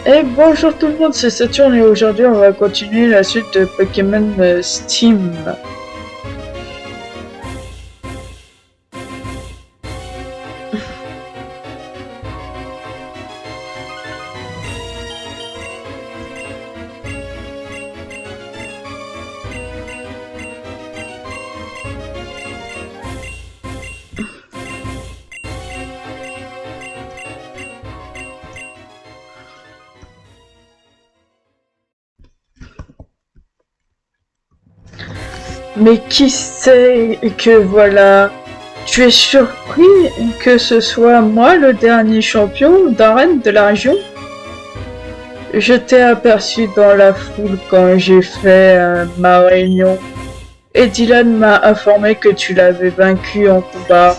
Et bonjour tout le monde, c'est Saturne et aujourd'hui on va continuer la suite de Pokémon Steam. Mais qui sait que voilà, tu es surpris que ce soit moi le dernier champion d'arène de la région? Je t'ai aperçu dans la foule quand j'ai fait ma réunion et Dylan m'a informé que tu l'avais vaincu en combat.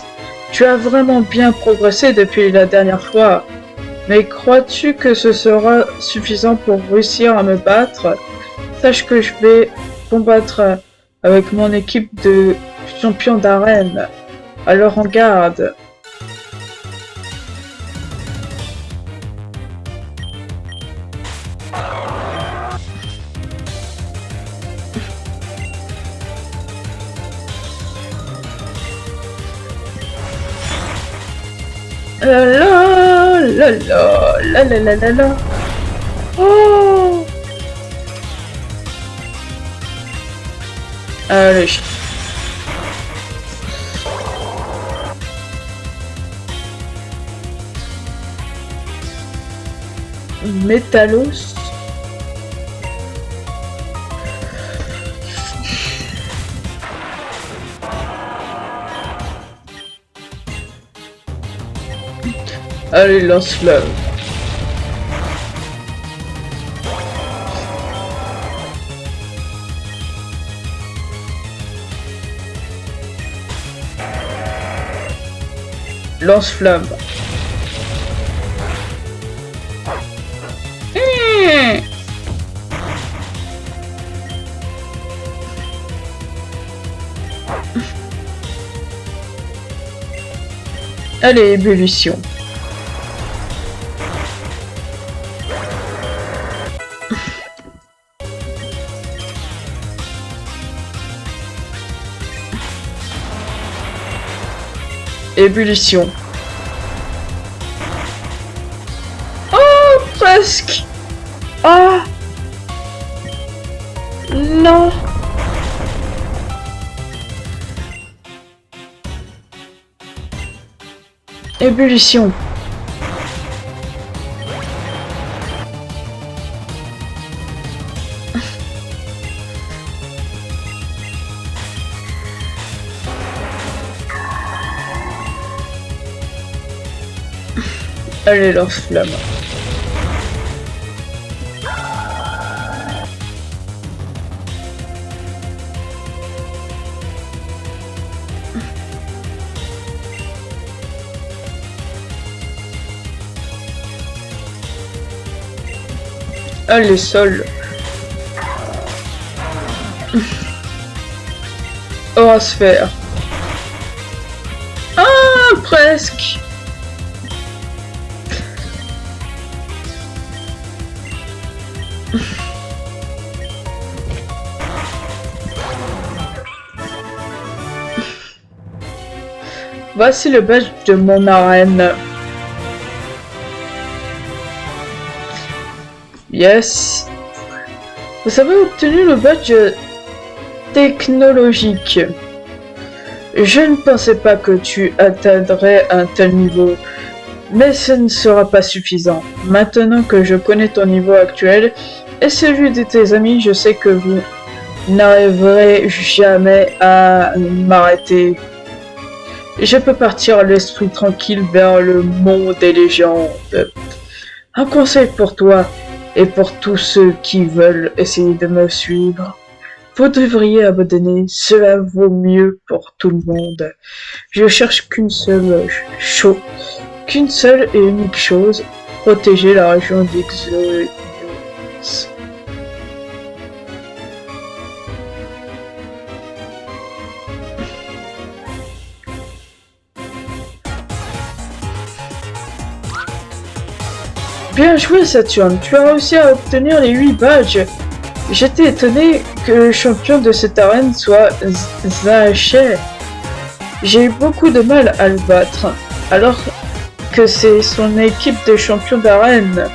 Tu as vraiment bien progressé depuis la dernière fois. Mais crois-tu que ce sera suffisant pour réussir à me battre? Sache que je vais combattre avec mon équipe de champions d'arène. Alors en garde. La la la la la la la la la. Oh! Allez. Métalos. Allez, lance-flamme. Lance-flamme. Allez, ébullition. Ébullition. Oh, presque. Ah. Non. Ébullition. Allez, lance-flamme. Allez, sol. Orasphère. Ah, presque. Voici le badge de mon arène. Yes. Vous avez obtenu le badge technologique. Je ne pensais pas que tu atteindrais un tel niveau, mais ce ne sera pas suffisant. Maintenant que je connais ton niveau actuel et celui de tes amis, je sais que vous n'arriverez jamais à m'arrêter. Je peux partir l'esprit tranquille vers le monde des légendes. Un conseil pour toi et pour tous ceux qui veulent essayer de me suivre. Vous devriez abandonner, cela vaut mieux pour tout le monde. Je cherche qu'une seule et unique chose, protéger la région d'Ixodios. Bien joué, Saturne. Tu as réussi à obtenir les 8 badges. J'étais étonné que le champion de cette arène soit Zaché. J'ai eu beaucoup de mal à le battre, alors que c'est son équipe de champions d'arène.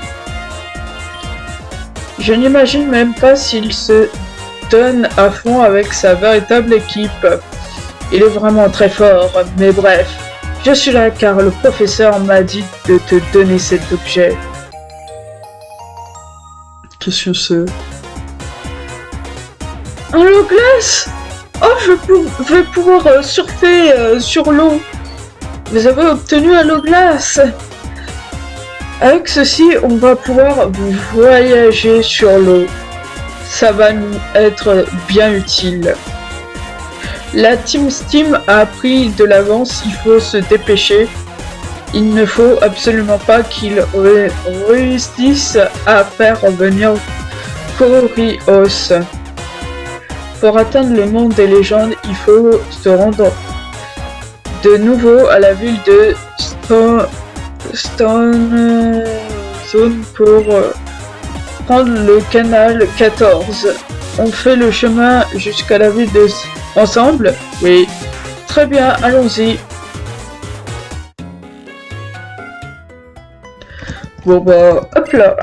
Je n'imagine même pas s'il se donne à fond avec sa véritable équipe. Il est vraiment très fort, mais bref. Je suis là car le professeur m'a dit de te donner cet objet. Qu'est-ce que c'est? Un holo-glace! Oh, je vais pouvoir surfer sur l'eau. Vous avez obtenu un holo-glace. Avec ceci, on va pouvoir voyager sur l'eau. Ça va nous être bien utile. La Team Steam a pris de l'avance, il faut se dépêcher. Il ne faut absolument pas qu'ils réussissent à faire revenir Corios. Pour atteindre le monde des légendes, il faut se rendre de nouveau à la ville de Stone Zone pour prendre le canal 14. On fait le chemin jusqu'à la ville de... Ensemble? Oui. Très bien, allons-y. Bon bah, hop là.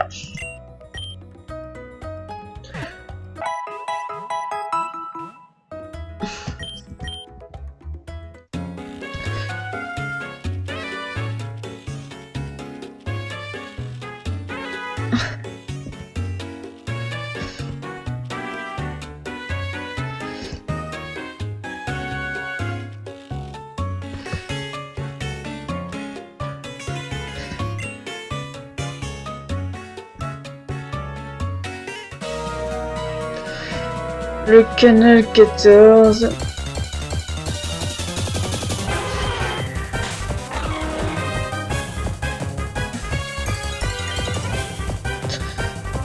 Le canal 14.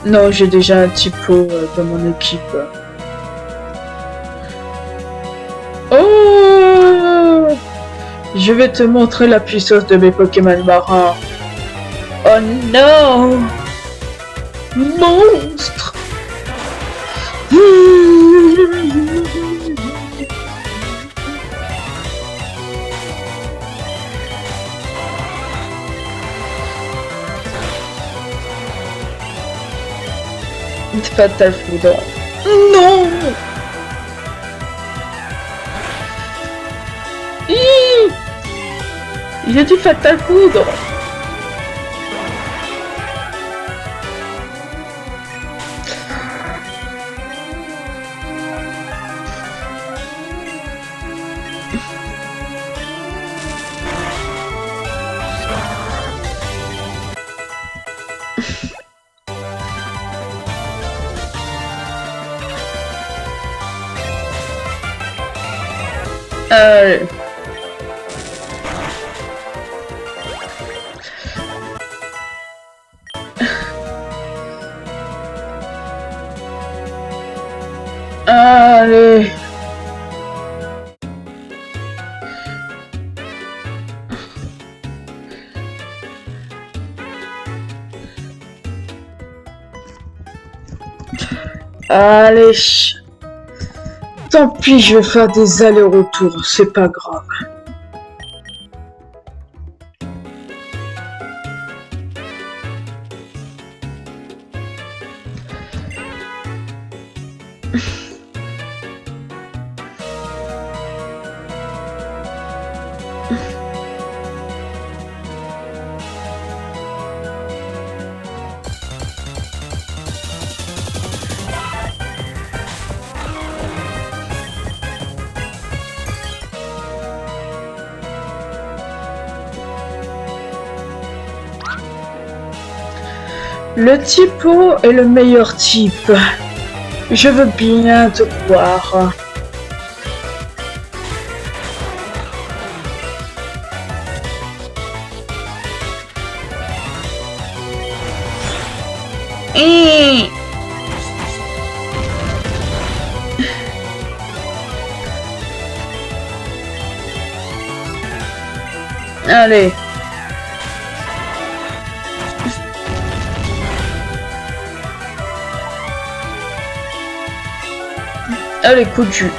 Non, j'ai déjà un typo dans mon équipe. Oh! Je vais te montrer la puissance de mes Pokémon marins. Oh non! Monstre! Fatal Foudre. Non! Il a dit Fatal Foudre. Allez. Allez. Allez. Tant pis, je vais faire des allers-retours, c'est pas grave. Le typo est le meilleur type. Je veux bien te croire. Allez. Allez, coup de jus.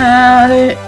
Allez.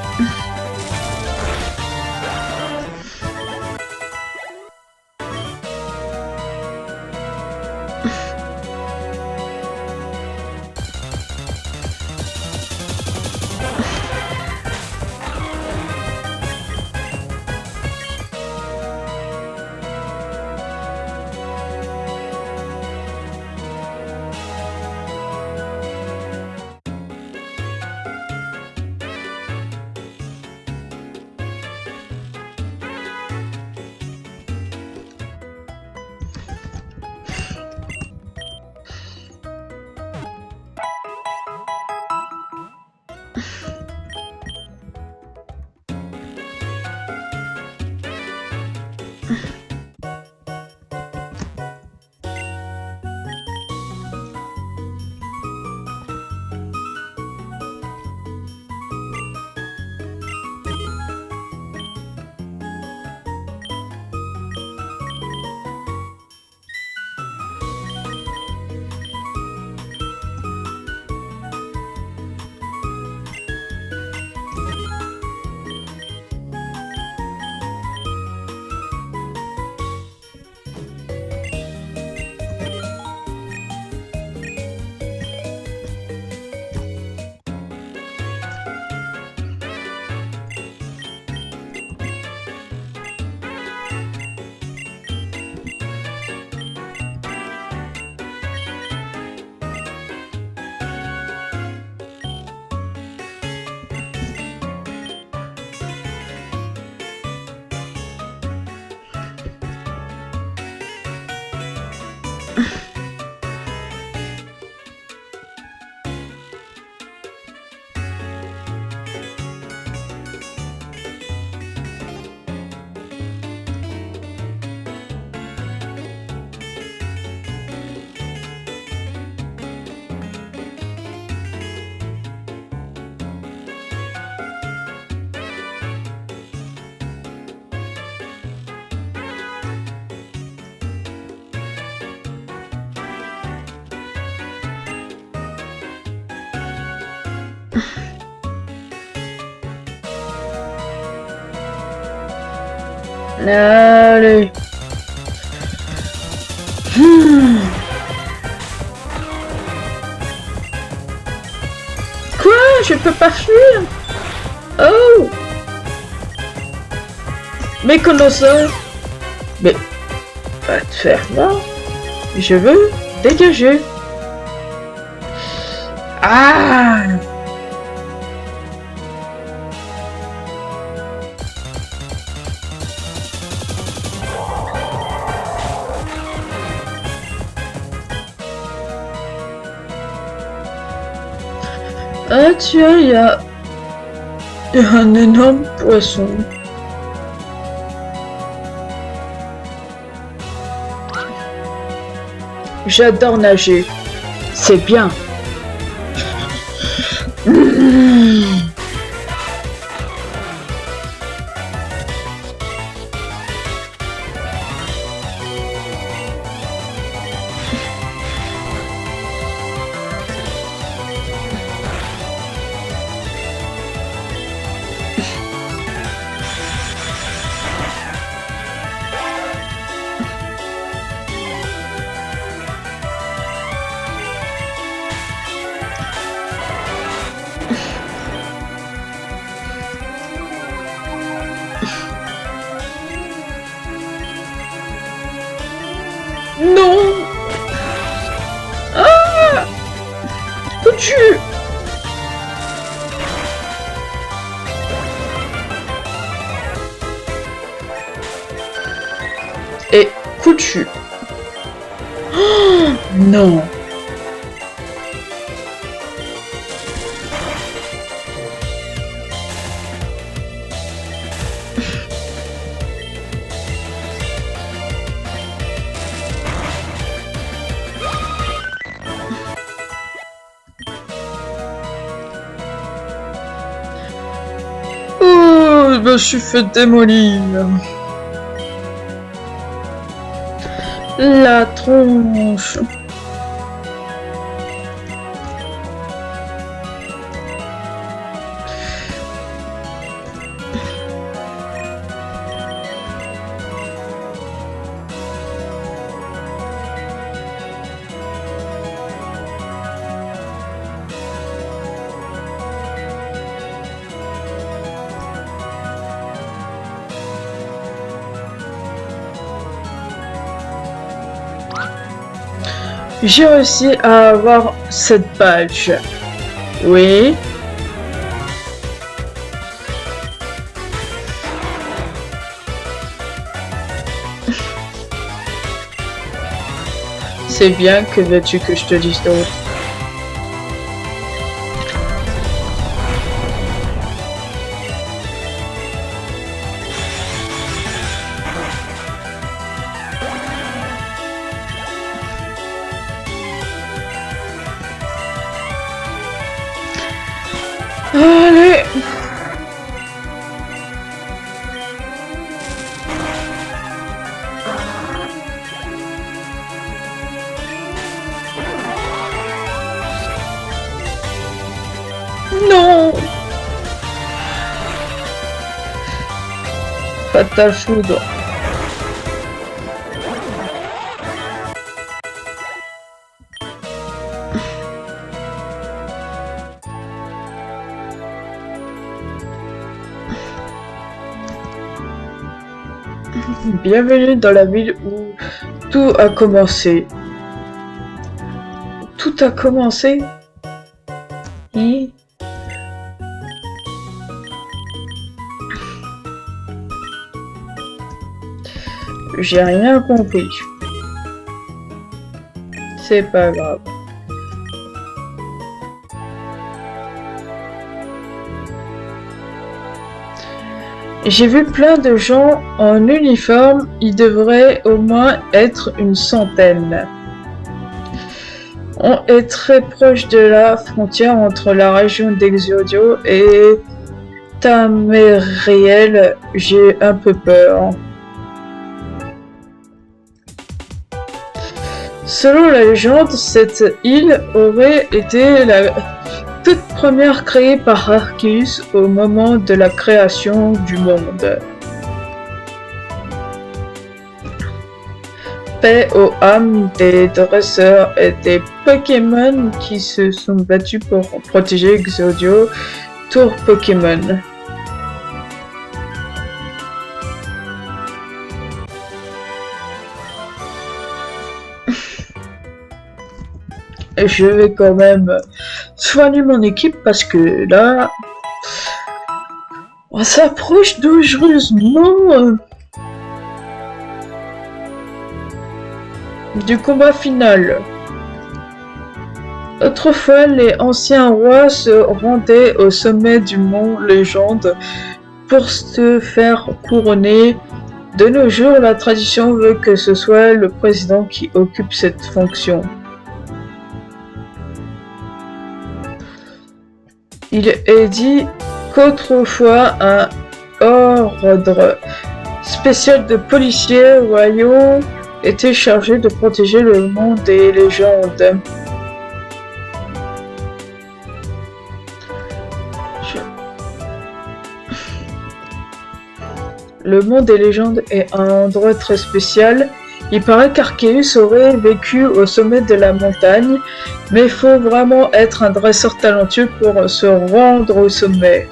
Allez. Quoi? Je peux pas fuir? Oh! Mais comment ça? Mais... va te faire là. Je veux dégager. Ah! Ah tiens, il y a un énorme poisson. J'adore nager. C'est bien. Non! Ah! Foutu! Et foutu! Oh, non! je me suis fait démolir. La tronche. J'ai réussi à avoir cette badge. Oui. C'est bien, que veux-tu que je te dise d'autre? Allez. Non. Fatal foudre. Bienvenue dans la ville où tout a commencé. Tout a commencé? Et... j'ai rien compris. C'est pas grave. J'ai vu plein de gens en uniforme, il devrait au moins être une centaine. On est très proche de la frontière entre la région d'Exodio et Tamériel. J'ai un peu peur. Selon la légende, cette île aurait été la toute première créée par Arceus au moment de la création du monde. Paix aux âmes des dresseurs et des Pokémon qui se sont battus pour protéger Exodio, Tour Pokémon. Et je vais quand même soigner mon équipe parce que là, on s'approche dangereusement du combat final. Autrefois, les anciens rois se rendaient au sommet du mont Légende pour se faire couronner. De nos jours, la tradition veut que ce soit le président qui occupe cette fonction. Il est dit qu'autrefois, un ordre spécial de policiers royaux était chargé de protéger le monde des légendes. Le monde des légendes est un endroit très spécial. Il paraît qu'Arceus aurait vécu au sommet de la montagne, mais il faut vraiment être un dresseur talentueux pour se rendre au sommet.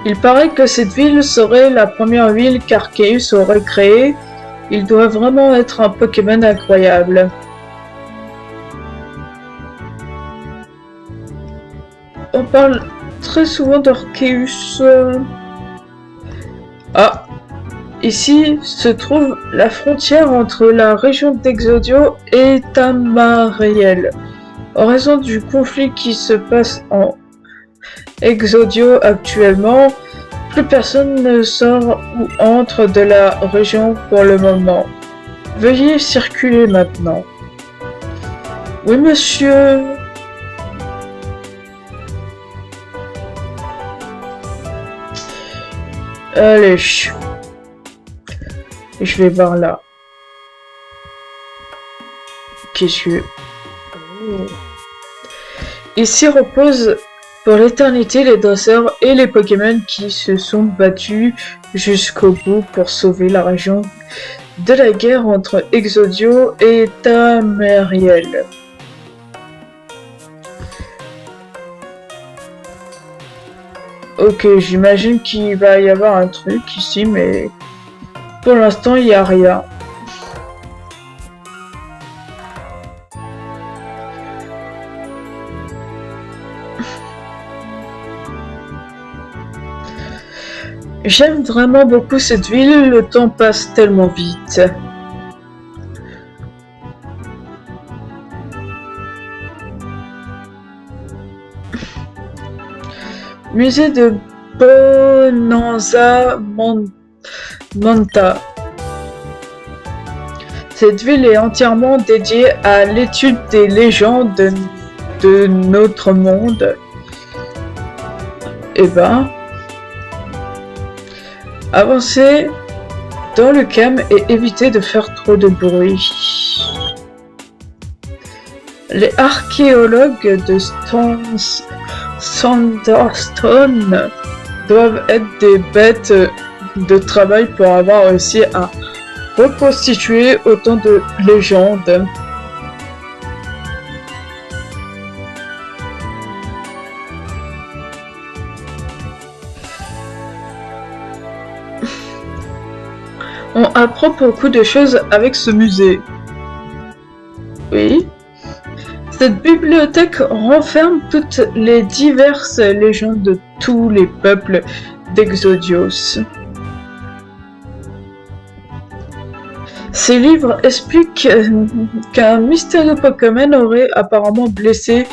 Il paraît que cette ville serait la première ville qu'Arceus aurait créée. Il doit vraiment être un Pokémon incroyable. On parle très souvent d'Arceus. Ah, ici se trouve la frontière entre la région d'Exodio et Tamariel. En raison du conflit qui se passe en Exodio actuellement, plus personne ne sort ou entre de la région pour le moment. Veuillez circuler maintenant. Oui, monsieur. Allez, je vais voir là. Qu'est-ce que... Oh. Ici reposent pour l'éternité les dresseurs et les Pokémon qui se sont battus jusqu'au bout pour sauver la région de la guerre entre Exodio et Tamariel. Ok, j'imagine qu'il va y avoir un truc ici, mais pour l'instant, il n'y a rien. J'aime vraiment beaucoup cette ville, le temps passe tellement vite. Musée de Bonanza Manta. Cette ville est entièrement dédiée à l'étude des légendes de notre monde. Eh ben, avancez dans le calme et évitez de faire trop de bruit. Les archéologues de Sanderstone doivent être des bêtes de travail pour avoir réussi à reconstituer autant de légendes. On apprend beaucoup de choses avec ce musée. Oui. Cette bibliothèque renferme toutes les diverses légendes de tous les peuples d'Exodios. Ces livres expliquent qu'un mystérieux Pokémon aurait apparemment blessé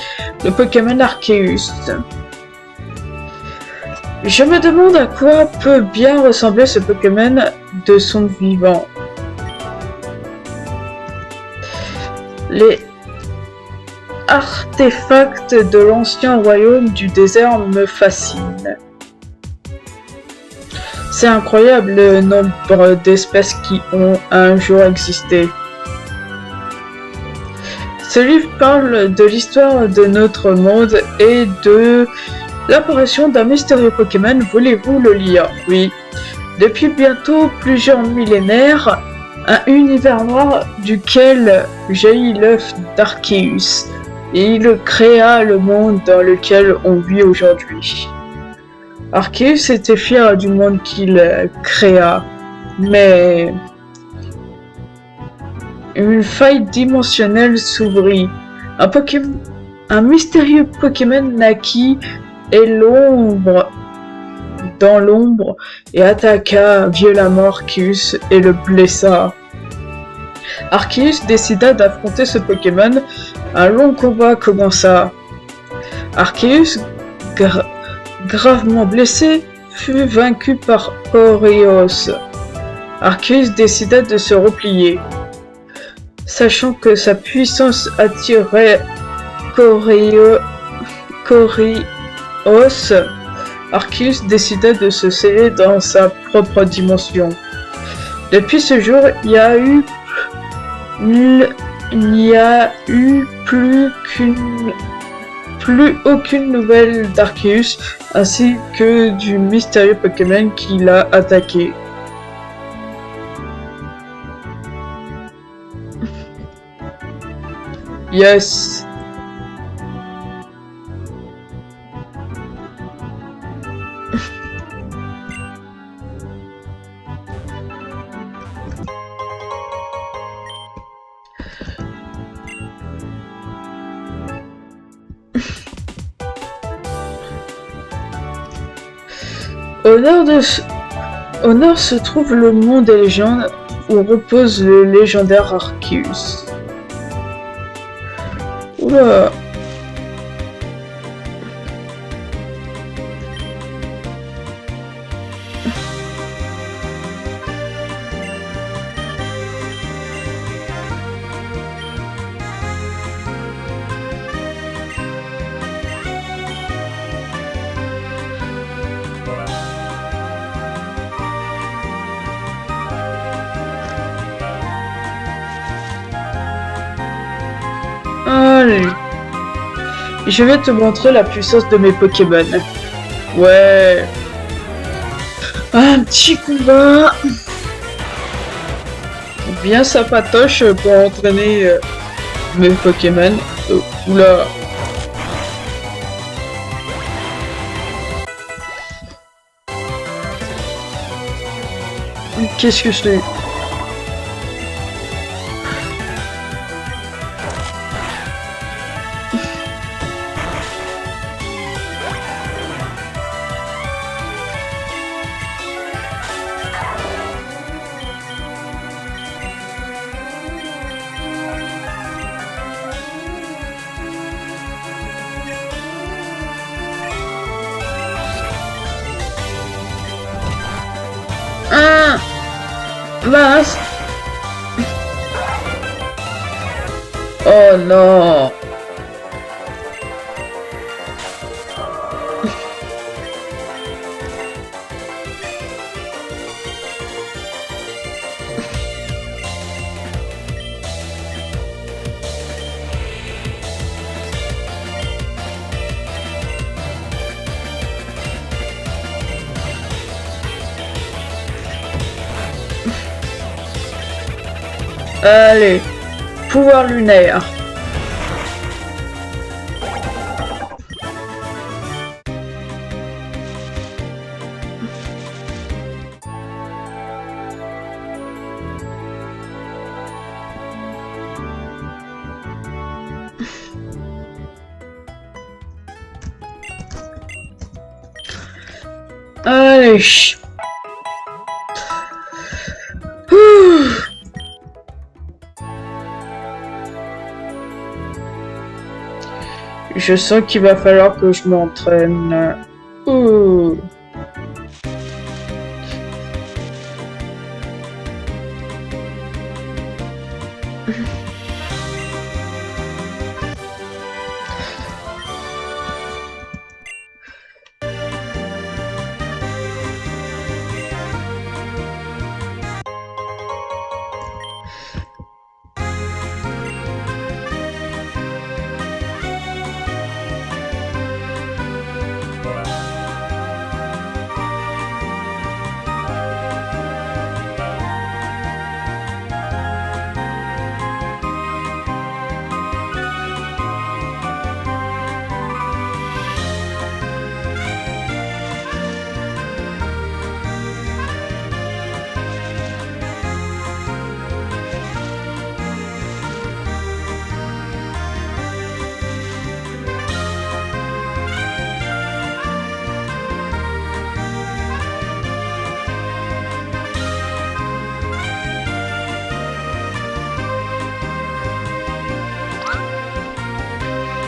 le Pokémon Arceus. Je me demande à quoi peut bien ressembler ce Pokémon de son vivant. Les artefacts de l'ancien royaume du désert me fascinent. C'est incroyable le nombre d'espèces qui ont un jour existé. Ce livre parle de l'histoire de notre monde et de l'apparition d'un mystérieux Pokémon. Voulez-vous le lire? Oui. Depuis bientôt plusieurs millénaires, un univers noir duquel jaillit l'œuf d'Arceus, et il créa le monde dans lequel on vit aujourd'hui. Arceus était fier du monde qu'il créa, mais une faille dimensionnelle s'ouvrit. Un mystérieux Pokémon naquit et dans l'ombre et attaqua violemment Arceus et le blessa. Arceus décida d'affronter ce Pokémon. Un long combat commença. Arceus, gravement blessé, fut vaincu par Coriolis. Arceus décida de se replier. Sachant que sa puissance attirait Coriolis, Arceus décida de se sceller dans sa propre dimension. Depuis ce jour, il n'y a eu plus aucune nouvelle d'Arceus, ainsi que du mystérieux Pokémon qui l'a attaqué. Yes. Au nord se trouve le monde des légendes où repose le légendaire Arceus. Oula. Je vais te montrer la puissance de mes Pokémon. Ouais. Un petit combat. Bien sympatoche pour entraîner mes Pokémon. Oula. Qu'est-ce que c'est? Ah, mince. Oh non. Allez, pouvoir lunaire. Allez. Ouh. Je sens qu'il va falloir que je m'entraîne. Ouh.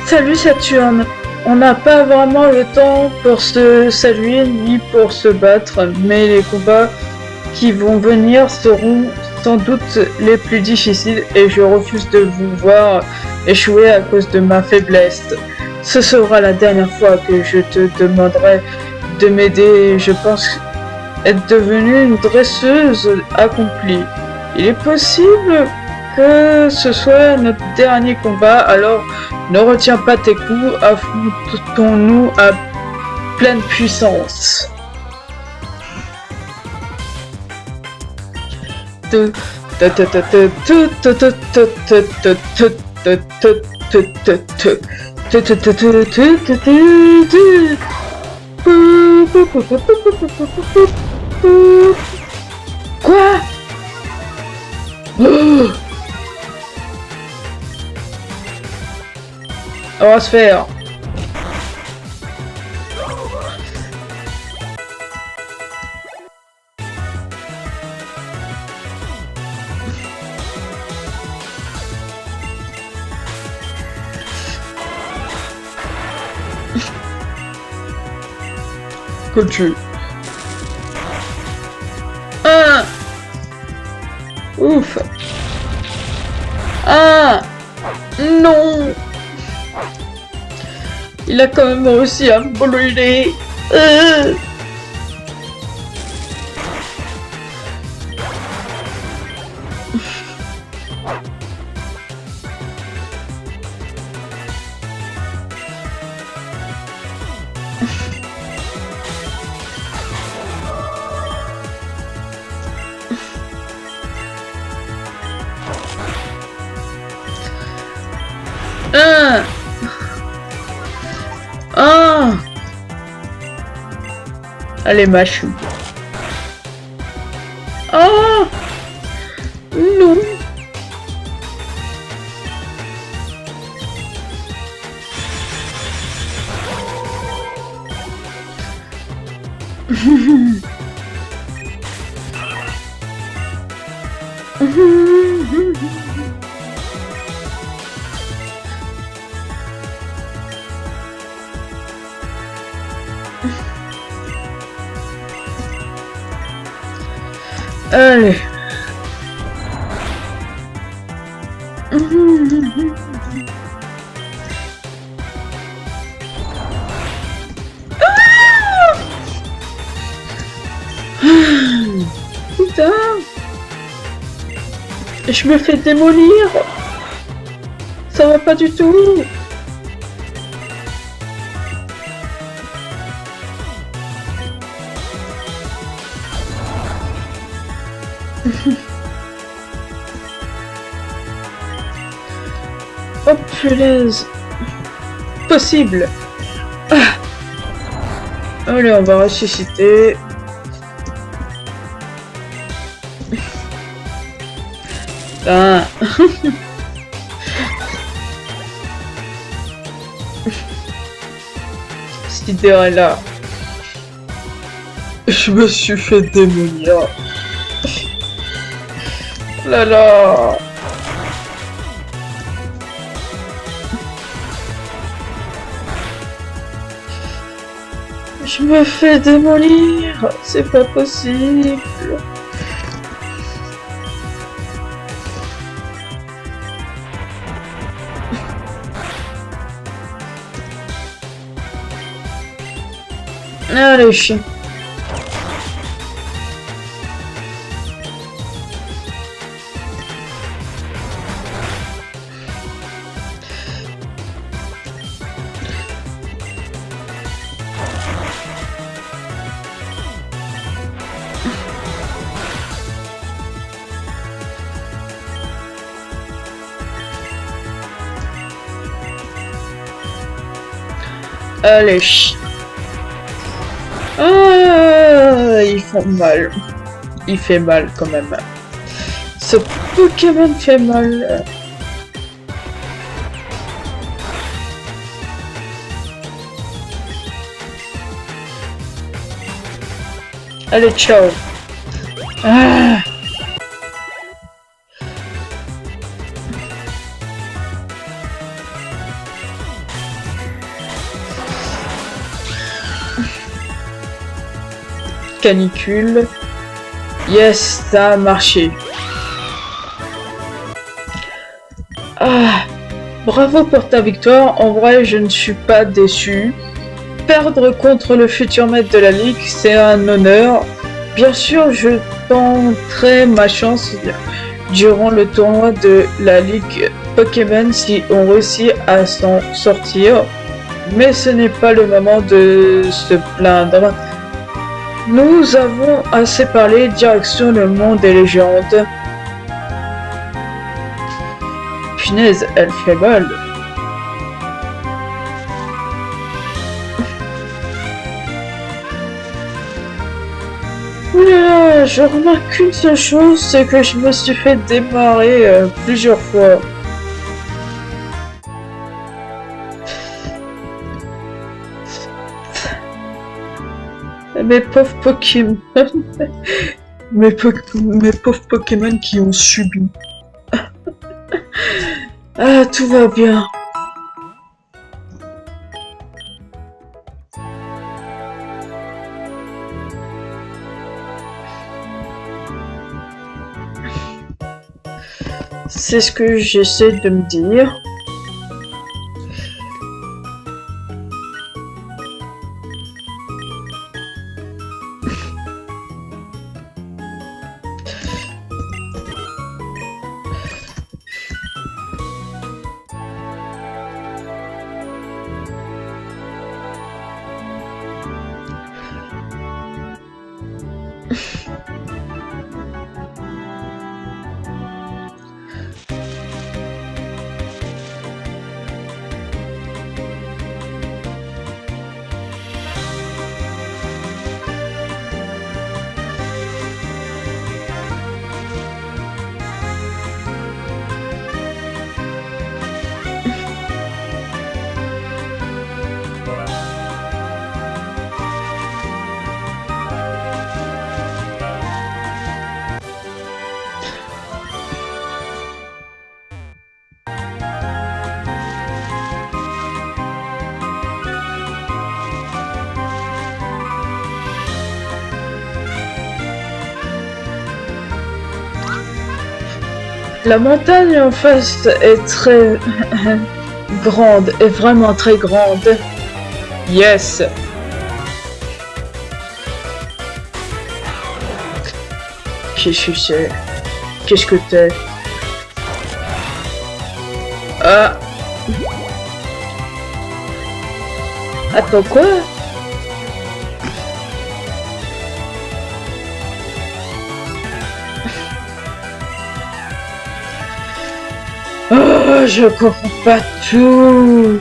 Salut Saturne, on n'a pas vraiment le temps pour se saluer ni pour se battre, mais les combats qui vont venir seront sans doute les plus difficiles et je refuse de vous voir échouer à cause de ma faiblesse. Ce sera la dernière fois que je te demanderai de m'aider. Je pense être devenue une dresseuse accomplie. Il est possible que ce soit notre dernier combat, alors ne retiens pas tes coups, affrontons-nous à pleine puissance. Quoi? On va se faire. Que tu... Ah. Ouf. Ah. Non. Il a quand même réussi à me brûler. Ah. Ah. Allez, machou. Ah. Non. Allez. Putain. Je me fais démolir. Ça va pas du tout. Oh punaise. Possible. Ah. Allez, on va ressusciter. Ah. Cette idée-là. Je me suis fait démolir. Là là. Je me fais démolir. C'est pas possible. Allez, chien. Allez, chien. Ah, ils font mal. Il fait mal quand même. Ce Pokémon fait mal. Allez, ciao. Ah. Canicule. Yes, ça a marché. Ah, bravo pour ta victoire. En vrai, je ne suis pas déçu. Perdre contre le futur maître de la Ligue, c'est un honneur. Bien sûr, je tenterai ma chance durant le tournoi de la Ligue Pokémon si on réussit à s'en sortir. Mais ce n'est pas le moment de se plaindre. Nous avons assez parlé, direction le monde des légendes. Punaise, elle fait mal. Oula, je remarque qu'une seule chose, c'est que je me suis fait démarrer plusieurs fois. Mes pauvres Pokémon. mes pauvres Pokémon qui ont subi. Ah, tout va bien. C'est ce que j'essaie de me dire. La montagne en face est très grande, est vraiment très grande. Yes. Qu'est-ce que c'est? Qu'est-ce que t'es? Ah. Attends, quoi? Oh, je comprends pas tout.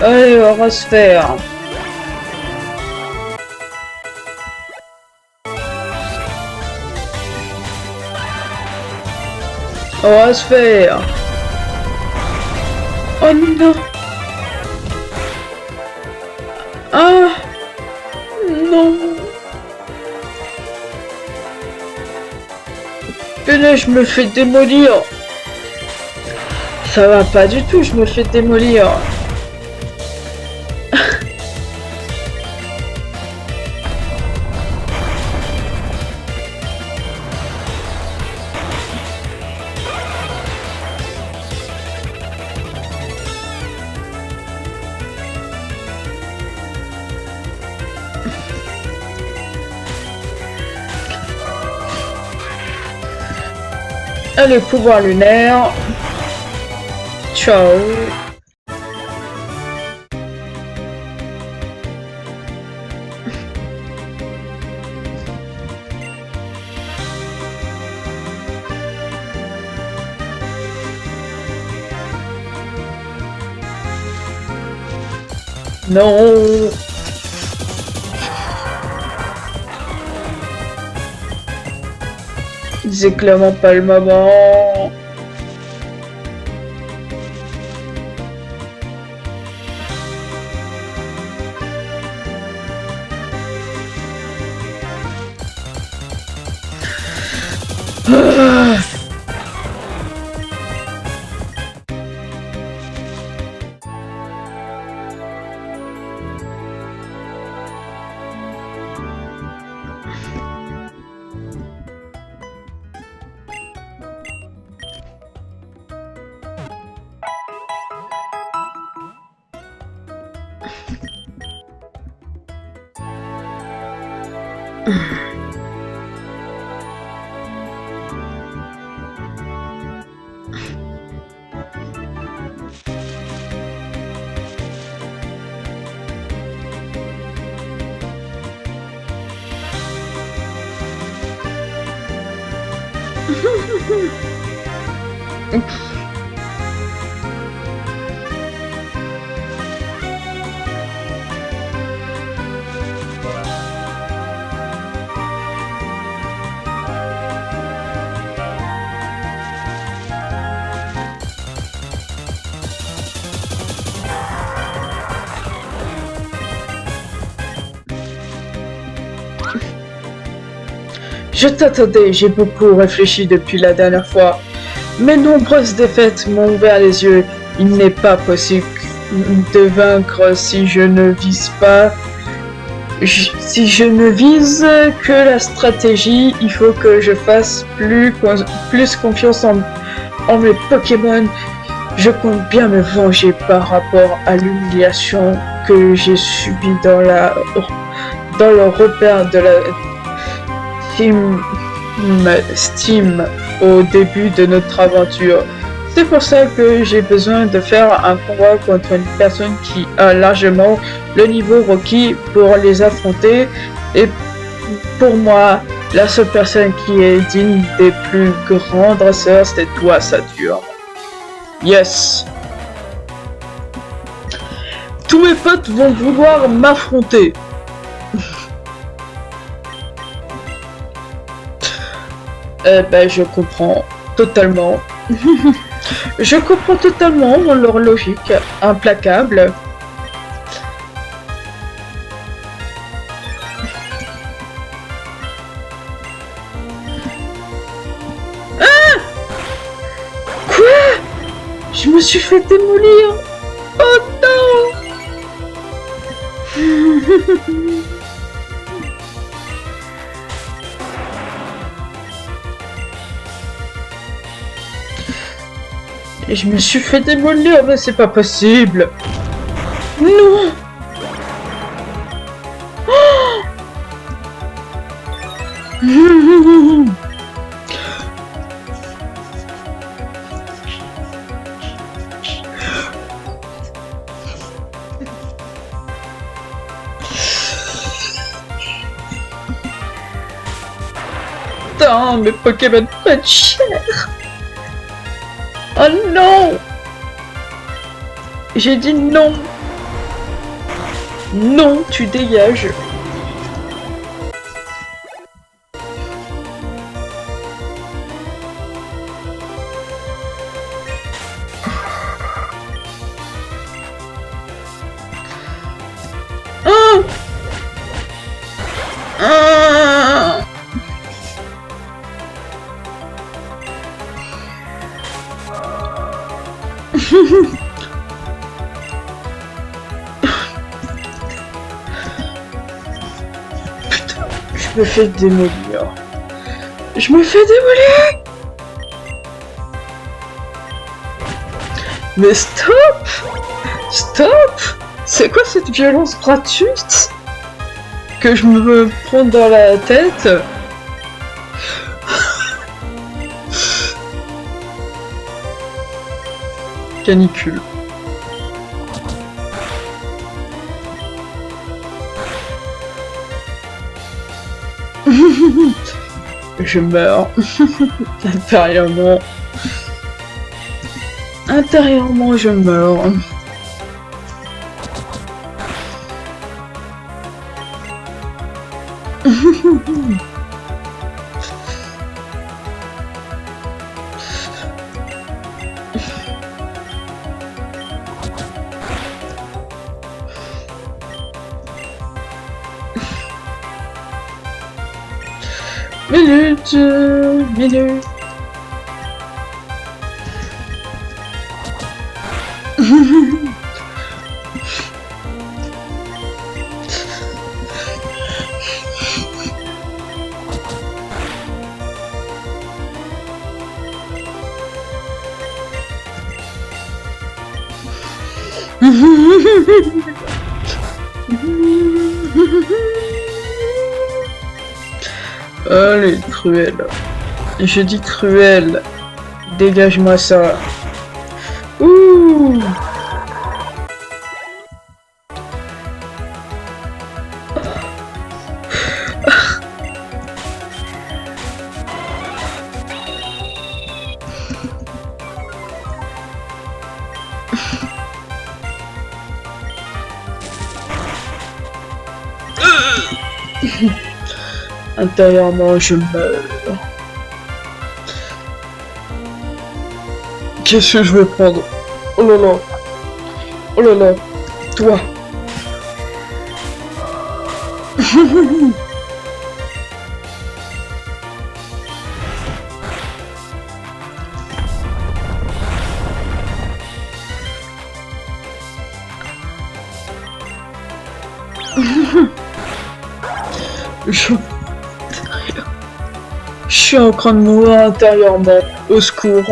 Allez, on va se faire. On va se faire. Oh non. Ah non. Putain, je me fais démolir. Ça va pas du tout, je me fais démolir. Allez, pouvoir lunaire. Ciao. Non. C'est clairement pas le moment. Ah. Je t'attendais, j'ai beaucoup réfléchi depuis la dernière fois. Mes nombreuses défaites m'ont ouvert les yeux. Il n'est pas possible de vaincre si je ne vise pas. Si je ne vise que la stratégie, il faut que je fasse plus confiance en mes Pokémon. Je compte bien me venger par rapport à l'humiliation que j'ai subie dans le repère de la Steam au début de notre aventure. C'est pour ça que j'ai besoin de faire un combat contre une personne qui a largement le niveau requis pour les affronter. Et pour moi, la seule personne qui est digne des plus grands dresseurs, c'est toi, Saturne. Yes. Tous mes potes vont vouloir m'affronter. Ben, je comprends totalement. Je comprends totalement leur logique implacable. Ah! Quoi? Je me suis fait démolir. Oh non! Et je me suis fait démolir, mais c'est pas possible. Non. Putain, mes Pokémon prennent cher. Oh non. J'ai dit non. Non, tu dégages. Ah. Ah. Putain, je me fais démolir. Je me fais démolir. Mais stop. Stop. C'est quoi cette violence gratuite que je me prends dans la tête? Canicule. Je meurs. Intérieurement. Intérieurement, je meurs. Minute. Allez, cruel. Je dis cruel. Dégage-moi ça. Ouh. Intérieurement, je meurs. Qu'est-ce que je vais prendre? Oh là là. Oh là là. Toi. Je suis en train de mourir intérieurement. Au secours.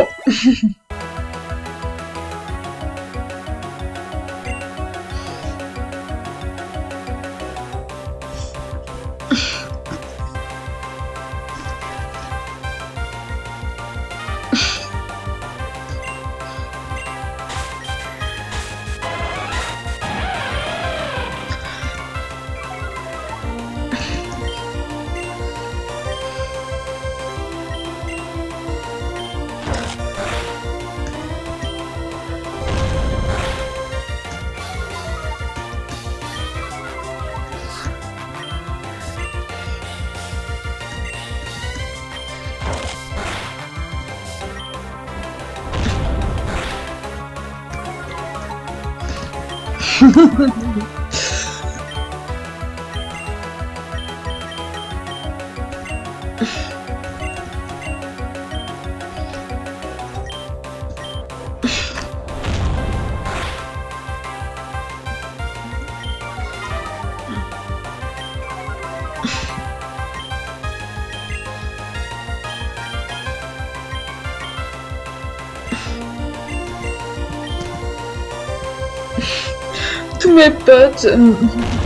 Tous mes potes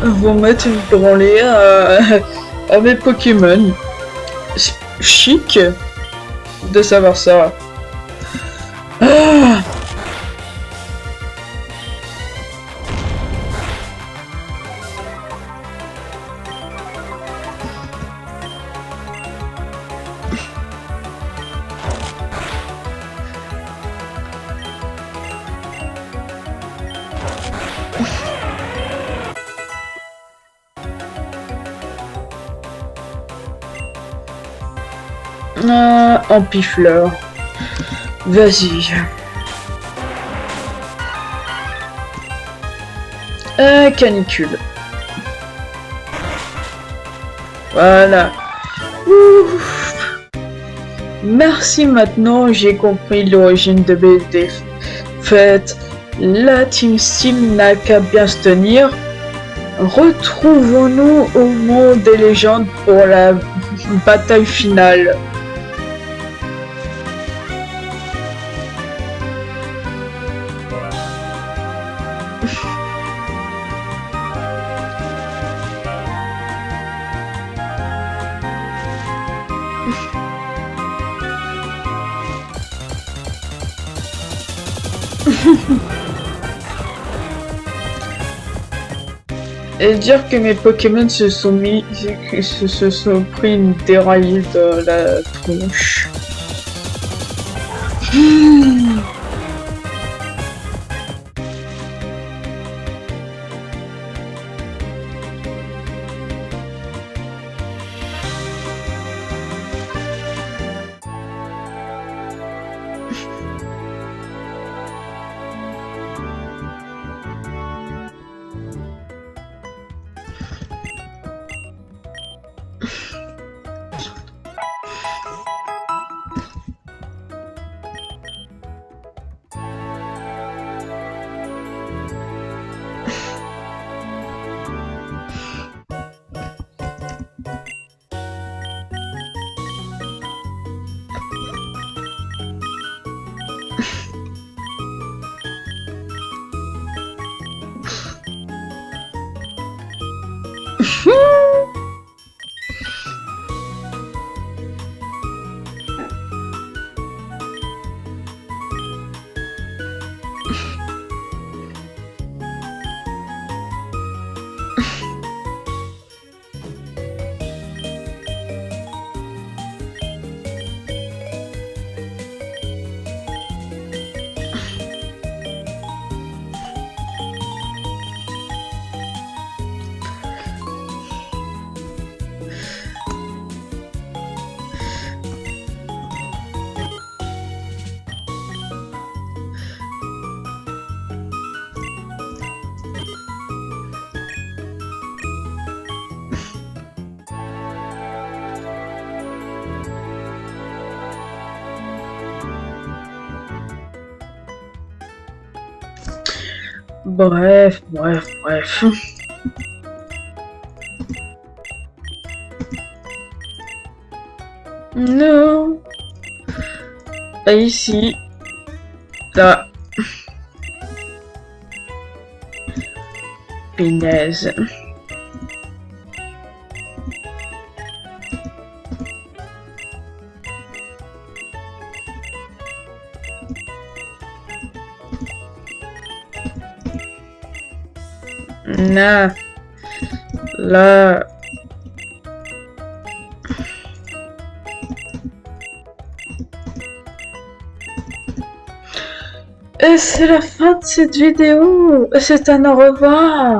vont mettre une branlée à mes Pokémon. C'est chic de savoir ça. Ah! Ampifleur. Vas-y. Canicule. Voilà. Ouf. Merci, maintenant j'ai compris l'origine de mes défaites. La Team Steel n'a qu'à bien se tenir. Retrouvons-nous au monde des légendes pour la bataille finale. Et dire que mes Pokémon se sont pris une déraillée de la tronche. Bref. Non. Pas ici. Là. Punaise. Non. Là. Et c'est la fin de cette vidéo. C'est un au revoir.